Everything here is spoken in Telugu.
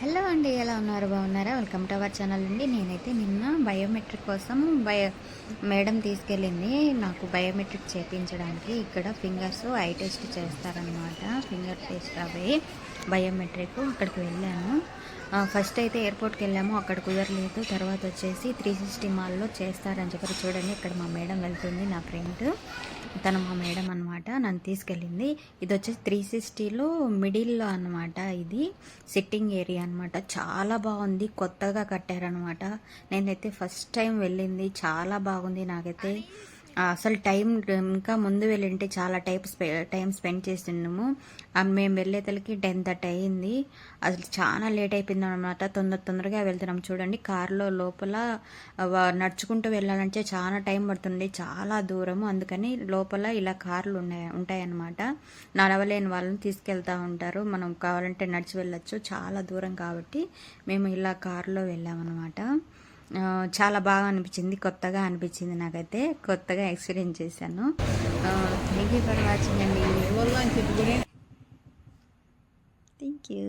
హలో అండి, ఎలా ఉన్నారు? బాగున్నారా? వెల్కమ్ టు అవర్ ఛానల్ అండి. నేనైతే నిన్న బయోమెట్రిక్ కోసం మేడం తీసుకెళ్ళింది నాకు బయోమెట్రిక్ చేయించడానికి. ఇక్కడ ఫింగర్స్ ఐ టెస్ట్ చేస్తారనమాట. ఫింగర్ టెస్ట్ అవి బయోమెట్రిక్. అక్కడికి వెళ్ళాను. ఫస్ట్ అయితే ఎయిర్పోర్ట్కి వెళ్ళాము, అక్కడ కుదరలేదు. తర్వాత వచ్చేసి 360 మాల్లో చేస్తారని చెప్పారు. చూడండి, ఇక్కడ మా మేడం వెళ్తుంది, నా ఫ్రెండ్. తను మా మేడం అనమాట, నన్ను తీసుకెళ్ళింది. ఇది వచ్చేసి 360లో మిడిల్లో అనమాట. ఇది సిట్టింగ్ ఏరియా అనమాట. చాలా బాగుంది, కొత్తగా కట్టారనమాట. నేనైతే ఫస్ట్ టైం వెళ్ళింది, చాలా బాగుంది. నాకైతే అసలు టైం ఇంకా ముందు వెళ్ళింటే చాలా టైం స్పెండ్ చేసిండము. మేము వెళ్ళేతలకి 10:30 అయింది. అసలు చాలా లేట్ అయిపోయింది అనమాట. తొందరగా వెళ్తున్నాం. చూడండి, కారులో లోపల నడుచుకుంటూ వెళ్ళాలంటే చాలా టైం పడుతుంది, చాలా దూరము. అందుకని లోపల ఇలా కార్లు ఉంటాయన్నమాట. నడవలేని వాళ్ళని తీసుకెళ్తూ ఉంటారు. మనం కావాలంటే నడిచి వెళ్ళొచ్చు, చాలా దూరం కాబట్టి మేము ఇలా కారులో వెళ్ళామన్నమాట. చాలా బాగా అనిపించింది, కొత్తగా అనిపించింది. నాకైతే కొత్తగా ఎక్స్పీరియన్స్ చేశాను. థ్యాంక్ యూ ఫర్ వాచింగ్ అండి. Thank you.